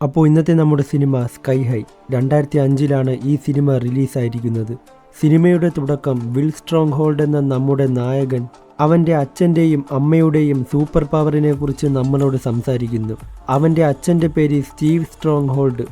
അപ്പോൾ ഇന്നത്തെ നമ്മുടെ സിനിമ സ്കൈ ഹൈ 2005 ഈ സിനിമ റിലീസായിരിക്കുന്നത്. സിനിമയുടെ തുടക്കം വിൽ സ്ട്രോങ് ഹോൾഡ് എന്ന നമ്മുടെ നായകൻ അവൻ്റെ അച്ഛൻ്റെയും അമ്മയുടെയും സൂപ്പർ പവറിനെ കുറിച്ച് നമ്മളോട് സംസാരിക്കുന്നു. അവൻ്റെ അച്ഛൻ്റെ പേര് സ്റ്റീവ് സ്ട്രോങ് ഹോൾഡ്,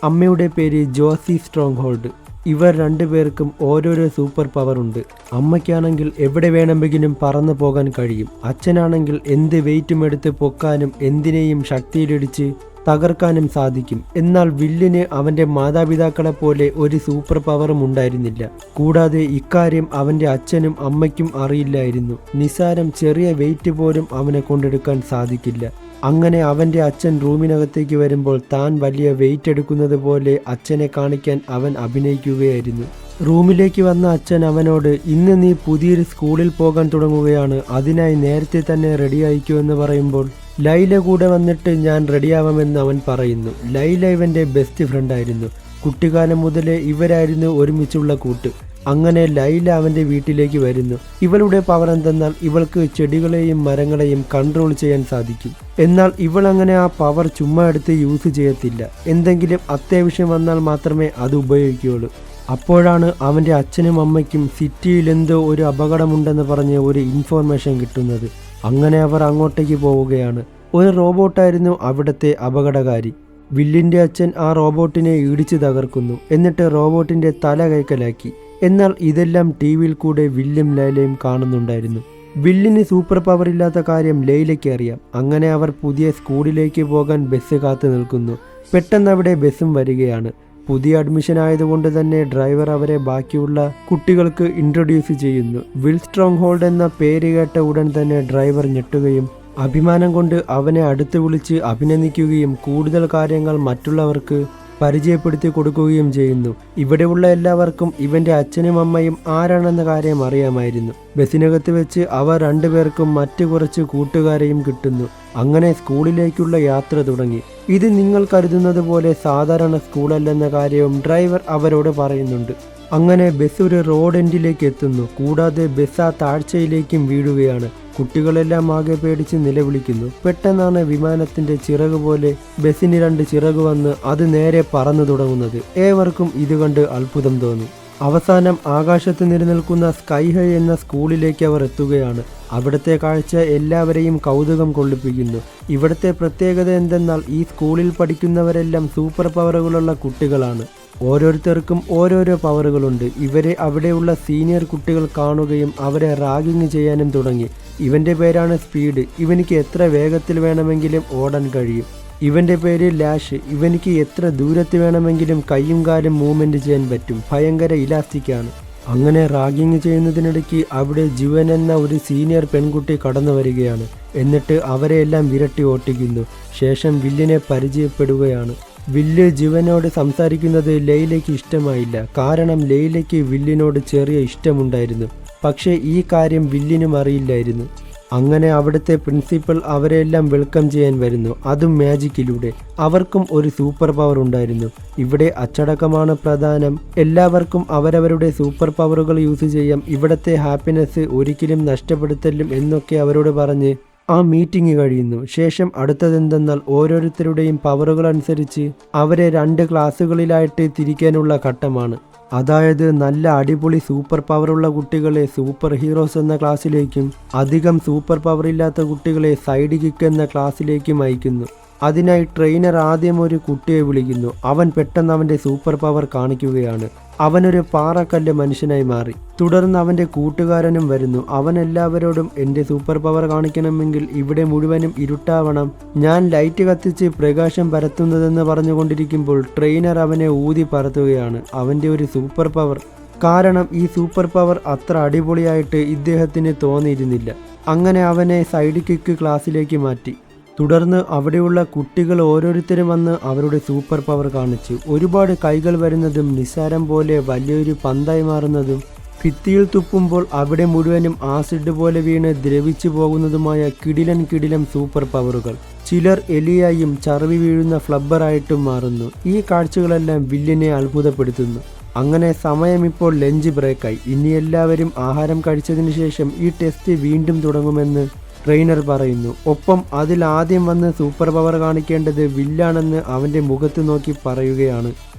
അമ്മയുടെ പേര് ജോസി സ്ട്രോങ് ഹോൾഡ്. ഇവർ രണ്ടുപേർക്കും ഓരോരോ സൂപ്പർ പവർ ഉണ്ട്. അമ്മയ്ക്കാണെങ്കിൽ എവിടെ വേണമെങ്കിലും പറന്നു പോകാൻ കഴിയും. അച്ഛനാണെങ്കിൽ എന്ത് വെയിറ്റും എടുത്ത് പൊക്കാനും എന്തിനേയും ശക്തിയിലിടിച്ച് തകർക്കാനും സാധിക്കും. എന്നാൽ വില്ലിന് അവൻ്റെ മാതാപിതാക്കളെ പോലെ ഒരു സൂപ്പർ പവറും ഉണ്ടായിരുന്നില്ല. കൂടാതെ ഇക്കാര്യം അവൻ്റെ അച്ഛനും അമ്മയ്ക്കും അറിയില്ലായിരുന്നു. നിസാരം ചെറിയ വെയിറ്റ് പോലും അവനെ കൊണ്ടെടുക്കാൻ സാധിക്കില്ല. അങ്ങനെ അവൻ്റെ അച്ഛൻ റൂമിനകത്തേക്ക് വരുമ്പോൾ താൻ വലിയ വെയിറ്റ് എടുക്കുന്നത് പോലെ അച്ഛനെ കാണിക്കാൻ അവൻ അഭിനയിക്കുകയായിരുന്നു. റൂമിലേക്ക് വന്ന അച്ഛൻ അവനോട്, ഇന്ന് നീ പുതിയൊരു സ്കൂളിൽ പോകാൻ തുടങ്ങുകയാണ്, അതിനായി നേരത്തെ തന്നെ റെഡിയായിക്കോ എന്ന് പറയുമ്പോൾ ലൈല കൂടെ വന്നിട്ട് ഞാൻ റെഡിയാവാമെന്ന് അവൻ പറയുന്നു. ലൈല ഇവൻ്റെ ബെസ്റ്റ് ഫ്രണ്ടായിരുന്നു. കുട്ടിക്കാലം മുതലേ ഇവരായിരുന്നു ഒരുമിച്ചുള്ള കൂട്ട്. അങ്ങനെ ലൈല അവൻ്റെ വീട്ടിലേക്ക് വരുന്നു. ഇവളുടെ പവർ എന്തെന്നാൽ ഇവൾക്ക് ചെടികളെയും മരങ്ങളെയും കൺട്രോൾ ചെയ്യാൻ സാധിക്കും. എന്നാൽ ഇവൾ അങ്ങനെ ആ പവർ ചുമ്മാ എടുത്ത് യൂസ് ചെയ്യത്തില്ല. എന്തെങ്കിലും അത്യാവശ്യം വന്നാൽ മാത്രമേ അത് ഉപയോഗിക്കുകയുള്ളൂ. അപ്പോഴാണ് അവൻ്റെ അച്ഛനും അമ്മയ്ക്കും സിറ്റിയിൽ എന്തോ ഒരു അപകടമുണ്ടെന്ന് പറഞ്ഞ് ഒരു ഇൻഫോർമേഷൻ കിട്ടുന്നത്. അങ്ങനെ അവർ അങ്ങോട്ടേക്ക് പോവുകയാണ്. ഒരു റോബോട്ടായിരുന്നു അവിടുത്തെ അപകടകാരി. വില്ലിൻ്റെ അച്ഛൻ ആ റോബോട്ടിനെ ഇടിച്ചു തകർക്കുന്നു. എന്നിട്ട് റോബോട്ടിൻ്റെ തല കൈക്കലാക്കി. എന്നാൽ ഇതെല്ലാം ടി വിയിൽ കൂടെ വില്ലും ലൈലയും കാണുന്നുണ്ടായിരുന്നു. വില്ലിന് സൂപ്പർ പവർ ഇല്ലാത്ത കാര്യം ലൈലയ്ക്ക് അറിയാം. അങ്ങനെ അവർ പുതിയ സ്കൂളിലേക്ക് പോകാൻ ബസ് കാത്തു നിൽക്കുന്നു. പെട്ടെന്ന് അവിടെ ബസ്സും വരികയാണ്. പുതിയ അഡ്മിഷൻ ആയതുകൊണ്ട് തന്നെ ഡ്രൈവർ അവരെ ബാക്കിയുള്ള കുട്ടികൾക്ക് ഇൻട്രൊഡ്യൂസ് ചെയ്യുന്നു. വിൽ സ്ട്രോങ് ഹോൾഡ് എന്ന പേര് കേട്ട ഉടൻ തന്നെ ഡ്രൈവർ ഞെട്ടുകയും അഭിമാനം കൊണ്ട് അവനെ അടുത്ത് വിളിച്ച് അഭിനന്ദിക്കുകയും കൂടുതൽ കാര്യങ്ങൾ മറ്റുള്ളവർക്ക് പരിചയപ്പെടുത്തി കൊടുക്കുകയും ചെയ്യുന്നു. ഇവിടെയുള്ള എല്ലാവർക്കും ഇവൻ്റെ അച്ഛനും അമ്മയും ആരാണെന്ന കാര്യം അറിയാമായിരുന്നു. ബസ്സിനകത്ത് വെച്ച് അവർ രണ്ടുപേർക്കും മറ്റു കുറച്ച് കൂട്ടുകാരെയും കിട്ടുന്നു. അങ്ങനെ സ്കൂളിലേക്കുള്ള യാത്ര തുടങ്ങി. ഇത് നിങ്ങൾ കരുതുന്നത് പോലെ സാധാരണ സ്കൂളല്ലെന്ന കാര്യവും ഡ്രൈവർ അവരോട് പറയുന്നുണ്ട്. അങ്ങനെ ബസ് ഒരു റോഡ് എൻഡിലേക്ക് എത്തുന്നു. കൂടാതെ ബസ് ആ താഴ്ചയിലേക്കും വീഴുകയാണ്. കുട്ടികളെല്ലാം ആകെ പേടിച്ച് നിലവിളിക്കുന്നു. പെട്ടെന്നാണ് വിമാനത്തിന്റെ ചിറക് പോലെ ബസ്സിന് 2 ചിറക് വന്ന് അത് നേരെ പറന്നു തുടങ്ങുന്നത്. ഏവർക്കും ഇത് കണ്ട് അത്ഭുതം തോന്നി. അവസാനം ആകാശത്ത് നിലനിൽക്കുന്ന സ്കൈ ഹൈ എന്ന സ്കൂളിലേക്ക് അവർ എത്തുകയാണ്. അവിടുത്തെ കാഴ്ച എല്ലാവരെയും കൗതുകം കൊള്ളിപ്പിക്കുന്നു. ഇവിടുത്തെ പ്രത്യേകത എന്തെന്നാൽ ഈ സ്കൂളിൽ പഠിക്കുന്നവരെല്ലാം സൂപ്പർ പവറുകളുള്ള കുട്ടികളാണ്. ഓരോരുത്തർക്കും ഓരോരോ പവറുകളുണ്ട്. ഇവരെ അവിടെയുള്ള സീനിയർ കുട്ടികൾ കാണുകയും അവരെ റാഗിങ് ചെയ്യാനും തുടങ്ങി. ഇവൻ്റെ പേരാണ് സ്പീഡ്. ഇവനിക്ക് എത്ര വേഗത്തിൽ വേണമെങ്കിലും ഓടാൻ കഴിയും. ഇവൻ്റെ പേര് ലാഷ്. ഇവനിക്ക് എത്ര ദൂരത്ത് വേണമെങ്കിലും കൈയും കാലും മൂവ്മെൻറ്റ് ചെയ്യാൻ പറ്റും. ഭയങ്കര ഇലാസ്റ്റിക്കാണ്. അങ്ങനെ റാഗിങ് ചെയ്യുന്നതിനിടയ്ക്ക് അവിടെ ജുവൻ എന്ന ഒരു സീനിയർ പെൺകുട്ടി കടന്നു വരികയാണ്. എന്നിട്ട് അവരെയെല്ലാം വിരട്ടി ഓട്ടിക്കുന്നു. ശേഷം വില്ലിനെ പരിചയപ്പെടുകയാണ്. വില്ല് ജുവനോട് സംസാരിക്കുന്നത് ലൈലയ്ക്ക് ഇഷ്ടമായില്ല. കാരണം ലൈലയ്ക്ക് വില്ലിനോട് ചെറിയ ഇഷ്ടമുണ്ടായിരുന്നു. പക്ഷേ ഈ കാര്യം വില്ലിനും അറിയില്ലായിരുന്നു. അങ്ങനെ അവിടുത്തെ പ്രിൻസിപ്പൽ അവരെല്ലാം വെൽക്കം ചെയ്യാൻ വരുന്നു, അതും മാജിക്കിലൂടെ. അവർക്കും ഒരു സൂപ്പർ പവർ ഉണ്ടായിരുന്നു. ഇവിടെ അച്ചടക്കമാണ് പ്രധാനം. എല്ലാവർക്കും അവരവരുടെ സൂപ്പർ പവറുകൾ യൂസ് ചെയ്യാം. ഇവിടുത്തെ ഹാപ്പിനെസ് ഒരിക്കലും നഷ്ടപ്പെടുത്തലും എന്നൊക്കെ അവരോട് പറഞ്ഞ് ആ മീറ്റിംഗ് കഴിയുന്നു. ശേഷം അടുത്തതെന്തെന്നാൽ ഓരോരുത്തരുടെയും പവറുകൾ അനുസരിച്ച് അവരെ 2 ക്ലാസ്സുകളിലായിട്ട് തിരിക്കാനുള്ള ഘട്ടമാണ്. അതായത് നല്ല അടിപൊളി സൂപ്പർ പവറുള്ള കുട്ടികളെ സൂപ്പർ ഹീറോസ് എന്ന ക്ലാസ്സിലേക്കും അധികം സൂപ്പർ പവർ ഇല്ലാത്ത കുട്ടികളെ സൈഡ് കിക്ക് എന്ന ക്ലാസ്സിലേക്കും അയക്കുന്നു. അതിനായി ട്രെയിനർ ആദ്യം ഒരു കുട്ടിയെ വിളിക്കുന്നു. അവൻ പെട്ടെന്ന് അവൻ്റെ സൂപ്പർ പവർ കാണിക്കുകയാണ്. അവനൊരു പാറക്കല്ല് മനുഷ്യനായി മാറി. തുടർന്ന് അവൻ്റെ കൂട്ടുകാരനും വരുന്നു. അവൻ എല്ലാവരോടും എൻ്റെ സൂപ്പർ പവർ കാണിക്കണമെങ്കിൽ ഇവിടെ മുഴുവനും ഇരുട്ടാവണം, ഞാൻ ലൈറ്റ് കത്തിച്ച് പ്രകാശം പരത്തുന്നതെന്ന് പറഞ്ഞുകൊണ്ടിരിക്കുമ്പോൾ ട്രെയിനർ അവനെ ഊതി പറത്തുകയാണ്. അവൻ്റെ ഒരു സൂപ്പർ പവർ കാരണം ഈ സൂപ്പർ പവർ അത്ര അടിപൊളിയായിട്ട് ഇദ്ദേഹത്തിന് തോന്നിയിരുന്നില്ല. അങ്ങനെ അവനെ സൈഡ് കിക്ക് ക്ലാസ്സിലേക്ക് മാറ്റി. തുടർന്ന് അവിടെയുള്ള കുട്ടികൾ ഓരോരുത്തരും വന്ന് അവരുടെ സൂപ്പർ പവർ കാണിച്ചു. ഒരുപാട് കൈകൾ വരുന്നതും നിസ്സാരം പോലെ വലിയൊരു പന്തായി മാറുന്നതും ഭിത്തിയിൽ തുപ്പുമ്പോൾ അവിടെ മുഴുവനും ആസിഡ് പോലെ വീണ് ദ്രവിച്ചു പോകുന്നതുമായ കിടിലൻ സൂപ്പർ പവറുകൾ. ചിലർ എലിയായും ചർവി വീഴുന്ന ഫ്ലബ്ബറായിട്ടും മാറുന്നു. ഈ കാഴ്ചകളെല്ലാം വില്ലിനെ അത്ഭുതപ്പെടുത്തുന്നു. അങ്ങനെ സമയം ഇപ്പോൾ ലഞ്ച് ബ്രേക്കായി. ഇനി എല്ലാവരും ആഹാരം കഴിച്ചതിന് ശേഷം ഈ ടെസ്റ്റ് വീണ്ടും തുടങ്ങുമെന്ന് ട്രെയിനർ പറയുന്നു. ഒപ്പം അതിൽ ആദ്യം വന്ന് സൂപ്പർ പവർ കാണിക്കേണ്ടത് വില്ലാണെന്ന് അവൻ്റെ മുഖത്ത് നോക്കി പറയുകയാണ്.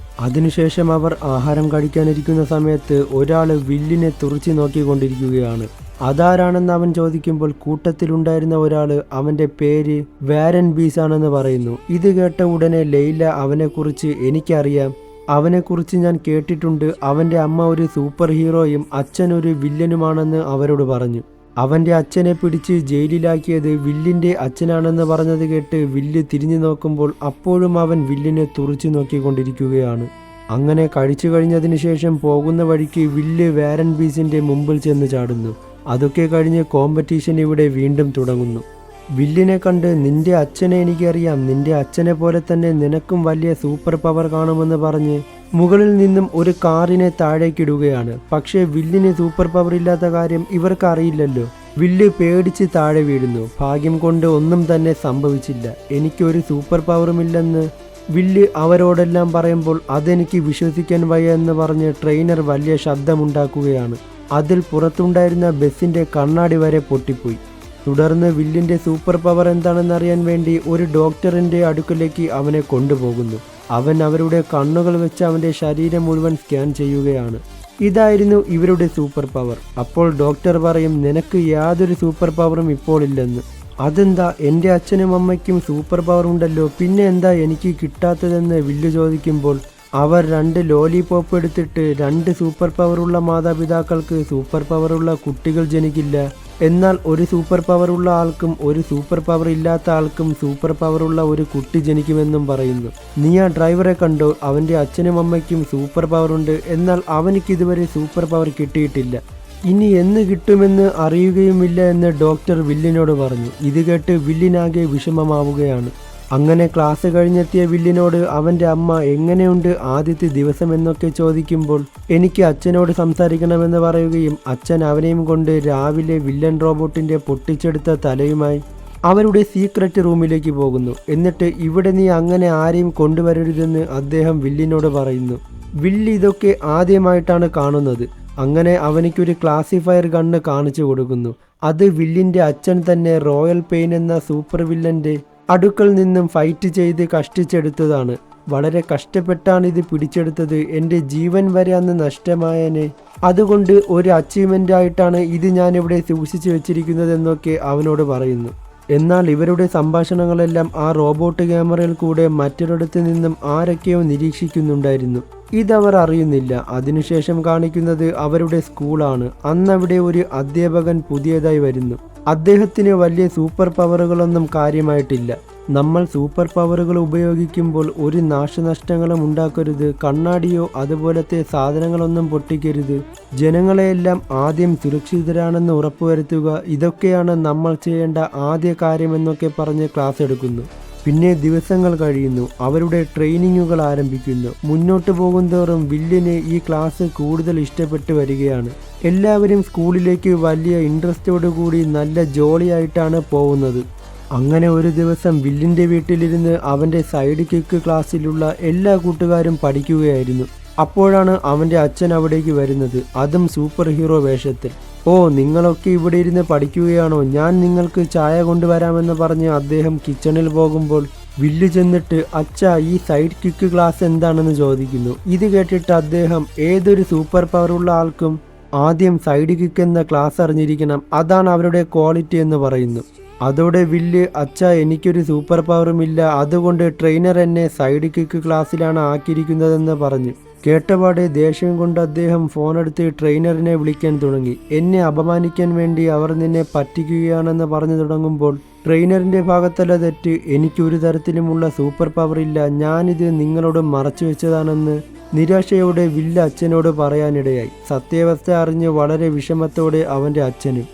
അതിനുശേഷം അവർ ആഹാരം കഴിക്കാനിരിക്കുന്ന സമയത്ത് ഒരാൾ വില്ലിനെ തുറച്ചു നോക്കിക്കൊണ്ടിരിക്കുകയാണ്. അതാരാണെന്ന് അവൻ ചോദിക്കുമ്പോൾ കൂട്ടത്തിലുണ്ടായിരുന്ന ഒരാൾ അവൻ്റെ പേര് വാരൻ ബീസ് ആണെന്ന് പറയുന്നു. ഇത് കേട്ട ഉടനെ ലൈല അവനെക്കുറിച്ച് എനിക്കറിയാം, അവനെക്കുറിച്ച് ഞാൻ കേട്ടിട്ടുണ്ട്, അവൻ്റെ അമ്മ ഒരു സൂപ്പർ ഹീറോയും അച്ഛൻ ഒരു വില്ലനുമാണെന്ന് അവരോട് പറഞ്ഞു. അവൻ്റെ അച്ഛനെ പിടിച്ച് ജയിലിലാക്കിയത് വില്ലിൻ്റെ അച്ഛനാണെന്ന് പറഞ്ഞത് കേട്ട് വില്ല് തിരിഞ്ഞു നോക്കുമ്പോൾ അപ്പോഴും അവൻ വില്ലിനെ തുറച്ചു നോക്കിക്കൊണ്ടിരിക്കുകയാണ്. അങ്ങനെ കഴിച്ചു കഴിഞ്ഞതിന് ശേഷം പോകുന്ന വഴിക്ക് വില്ല് വാരൻ ബീസിൻ്റെ മുമ്പിൽ ചെന്ന് ചാടുന്നു. അതൊക്കെ കഴിഞ്ഞ് കോമ്പറ്റീഷൻ ഇവിടെ വീണ്ടും തുടങ്ങുന്നു. വില്ലിനെ കണ്ട് നിന്റെ അച്ഛനെ എനിക്കറിയാം, നിന്റെ അച്ഛനെ പോലെ തന്നെ നിനക്കും വലിയ സൂപ്പർ പവർ കാണുമെന്ന് പറഞ്ഞ് മുകളിൽ നിന്നും ഒരു കാറിനെ താഴേക്കിടുകയാണ്. പക്ഷേ വില്ലിന് സൂപ്പർ പവർ ഇല്ലാത്ത കാര്യം ഇവർക്ക് അറിയില്ലല്ലോ. വില്ല് പേടിച്ച് താഴെ വീഴുന്നു. ഭാഗ്യം കൊണ്ട് ഒന്നും തന്നെ സംഭവിച്ചില്ല. എനിക്കൊരു സൂപ്പർ പവറുമില്ലെന്ന് വില്ല് അവരോടെല്ലാം പറയുമ്പോൾ അതെനിക്ക് വിശ്വസിക്കാൻ വയ്യ എന്ന് പറഞ്ഞ് ട്രെയിനർ വലിയ ശബ്ദമുണ്ടാക്കുകയാണ്. അതിൽ പുറത്തുണ്ടായിരുന്ന ബസ്സിൻ്റെ കണ്ണാടി വരെ പൊട്ടിപ്പോയി. തുടർന്ന് വില്ലിൻ്റെ സൂപ്പർ പവർ എന്താണെന്നറിയാൻ വേണ്ടി ഒരു ഡോക്ടറിൻ്റെ അടുക്കലേക്ക് അവനെ കൊണ്ടുപോകുന്നു. അവൻ അവരുടെ കണ്ണുകൾ വെച്ച് അവൻ്റെ ശരീരം മുഴുവൻ സ്കാൻ ചെയ്യുകയാണ്. ഇതായിരുന്നു ഇവരുടെ സൂപ്പർ പവർ. അപ്പോൾ ഡോക്ടർ പറയും, നിനക്ക് യാതൊരു സൂപ്പർ പവറും ഇപ്പോൾ ഇല്ലെന്ന്. അതെന്താ, എൻ്റെ അച്ഛനും അമ്മയ്ക്കും സൂപ്പർ പവർ ഉണ്ടല്ലോ, പിന്നെ എന്താ എനിക്ക് കിട്ടാത്തതെന്ന് വില്ല് ചോദിക്കുമ്പോൾ അവർ 2 ലോലിപോപ്പ് എടുത്തിട്ട് 2 സൂപ്പർ പവറുള്ള മാതാപിതാക്കൾക്ക് സൂപ്പർ പവറുള്ള കുട്ടികൾ ജനിക്കില്ല, എന്നാൽ ഒരു സൂപ്പർ പവറുള്ള ആൾക്കും ഒരു സൂപ്പർ പവർ ഇല്ലാത്ത ആൾക്കും സൂപ്പർ പവറുള്ള ഒരു കുട്ടി ജനിക്കുമെന്നും പറയുന്നു. നീ ആ ഡ്രൈവറെ കണ്ടോ, അവൻ്റെ അച്ഛനും അമ്മയ്ക്കും സൂപ്പർ പവറുണ്ട്, എന്നാൽ അവനിക്ക് ഇതുവരെ സൂപ്പർ പവർ കിട്ടിയിട്ടില്ല, ഇനി എന്ന് കിട്ടുമെന്ന് അറിയുകയുമില്ല എന്ന് ഡോക്ടർ വില്ലിനോട് പറഞ്ഞു. ഇത് കേട്ട് വില്ലിനാകെ വിഷമമാവുകയാണ്. അങ്ങനെ ക്ലാസ് കഴിഞ്ഞെത്തിയ വില്ലിനോട് അവൻ്റെ അമ്മ എങ്ങനെയുണ്ട് ആദ്യത്തെ ദിവസം എന്നൊക്കെ ചോദിക്കുമ്പോൾ എനിക്ക് അച്ഛനോട് സംസാരിക്കണമെന്ന് പറയുകയും അച്ഛൻ അവനെയും കൊണ്ട് രാവിലെ വില്ലൻ റോബോട്ടിൻ്റെ പൊട്ടിച്ചെടുത്ത തലയുമായി അവരുടെ സീക്രട്ട് റൂമിലേക്ക് പോകുന്നു. എന്നിട്ട് ഇവിടെ നീ അങ്ങനെ ആരെയും കൊണ്ടുവരരുതെന്ന് അദ്ദേഹം വില്ലിനോട് പറയുന്നു. വില്ല് ഇതൊക്കെ ആദ്യമായിട്ടാണ് കാണുന്നത്. അങ്ങനെ അവനിക്കൊരു ക്ലാസിഫയർ ഗണ്ണ് കാണിച്ചു കൊടുക്കുന്നു. അത് വില്ലിൻ്റെ അച്ഛൻ തന്നെ റോയൽ പെയിൻ എന്ന സൂപ്പർ വില്ലൻ്റെ അടുക്കൽ നിന്നും ഫൈറ്റ് ചെയ്ത് കഷ്ടിച്ചെടുത്തതാണ്. വളരെ കഷ്ടപ്പെട്ടാണ് ഇത് പിടിച്ചെടുത്തത്, എൻ്റെ ജീവൻ വരെ അന്ന് നഷ്ടമായേനെ, അതുകൊണ്ട് ഒരു അച്ചീവ്മെൻ്റ് ആയിട്ടാണ് ഇത് ഞാനിവിടെ സൂക്ഷിച്ചു വെച്ചിരിക്കുന്നതെന്നൊക്കെ അവനോട് പറയുന്നു. എന്നാൽ ഇവരുടെ സംഭാഷണങ്ങളെല്ലാം ആ റോബോട്ട് ക്യാമറയിൽ കൂടെ മറ്റൊരിടത്ത് നിന്നും ആരൊക്കെയോ നിരീക്ഷിക്കുന്നുണ്ടായിരുന്നു. ഇതവർ അറിയുന്നില്ല. അതിനുശേഷം കാണിക്കുന്നത് അവരുടെ സ്കൂളാണ്. അന്നവിടെ ഒരു അധ്യാപകൻ പുതിയതായി വരുന്നു. അദ്ദേഹത്തിന് വലിയ സൂപ്പർ പവറുകളൊന്നും കാര്യമായിട്ടില്ല. നമ്മൾ സൂപ്പർ പവറുകൾ ഉപയോഗിക്കുമ്പോൾ ഒരു നാശനഷ്ടങ്ങളും ഉണ്ടാക്കരുത്, കണ്ണാടിയോ അതുപോലത്തെ സാധനങ്ങളൊന്നും പൊട്ടിക്കരുത്, ജനങ്ങളെയെല്ലാം ആദ്യം സുരക്ഷിതരാണെന്ന് ഉറപ്പുവരുത്തുക, ഇതൊക്കെയാണ് നമ്മൾ ചെയ്യേണ്ട ആദ്യ കാര്യമെന്നൊക്കെ പറഞ്ഞ് ക്ലാസ് എടുക്കുന്നു. പിന്നെ ദിവസങ്ങൾ കഴിയുന്നു. അവരുടെ ട്രെയിനിങ്ങുകൾ ആരംഭിക്കുന്നു. മുന്നോട്ട് പോകുന്തോറും വില്ലിന് ഈ ക്ലാസ് കൂടുതൽ ഇഷ്ടപ്പെട്ടു വരികയാണ്. എല്ലാവരും സ്കൂളിലേക്ക് വലിയ ഇൻട്രസ്റ്റോടുകൂടി നല്ല ജോളിയായിട്ടാണ് പോകുന്നത്. അങ്ങനെ ഒരു ദിവസം വില്ലിൻ്റെ വീട്ടിലിരുന്ന് അവൻ്റെ സൈഡ് കിക്ക് ക്ലാസ്സിലുള്ള എല്ലാ കൂട്ടുകാരും പഠിക്കുകയായിരുന്നു. അപ്പോഴാണ് അവൻ്റെ അച്ഛൻ അവിടേക്ക് വരുന്നത്, അതും സൂപ്പർ ഹീറോ വേഷത്തിൽ. ഓ, നിങ്ങളൊക്കെ ഇവിടെ ഇരുന്ന് പഠിക്കുകയാണോ, ഞാൻ നിങ്ങൾക്ക് ചായ കൊണ്ടുവരാമെന്ന് പറഞ്ഞ് അദ്ദേഹം കിച്ചണിൽ പോകുമ്പോൾ വില്ല് ചെന്നിട്ട് അച്ഛാ ഈ സൈഡ് കിക്ക് ക്ലാസ് എന്താണെന്ന് ചോദിക്കുന്നു. ഇത് കേട്ടിട്ട് അദ്ദേഹം ഏതൊരു സൂപ്പർ പവറുള്ള ആൾക്കും ആദ്യം സൈഡ് കിക്ക് എന്ന ക്ലാസ് അറിഞ്ഞിരിക്കണം, അതാണ് അവരുടെ ക്വാളിറ്റി എന്ന് പറയുന്നു. അതോടെ വില്ല് അച്ഛാ എനിക്കൊരു സൂപ്പർ പവറുമില്ല, അതുകൊണ്ട് ട്രെയിനർ എന്നെ സൈഡ് കിക്ക് ക്ലാസ്സിലാണ് ആക്കിയിരിക്കുന്നതെന്ന് പറഞ്ഞു. കേട്ടപാടെ ദേഷ്യം കൊണ്ട് അദ്ദേഹം ഫോണെടുത്ത് ട്രെയിനറിനെ വിളിക്കാൻ തുടങ്ങി. എന്നെ അപമാനിക്കാൻ വേണ്ടി അവർ നിന്നെ പറ്റിക്കുകയാണെന്ന് പറഞ്ഞു തുടങ്ങുമ്പോൾ ട്രെയിനറിൻ്റെ ഭാഗത്തല്ല തെറ്റ്, എനിക്കൊരു തരത്തിലുമുള്ള സൂപ്പർ പവർ ഇല്ല, ഞാനിത് നിങ്ങളോട് മറച്ചു വെച്ചതാണെന്ന് നിരാശയോടെ വില്ല് അച്ഛനോട് പറയാനിടയായി. സത്യാവസ്ഥ അറിഞ്ഞ് വളരെ വിഷമത്തോടെ അവൻ്റെ അച്ഛനും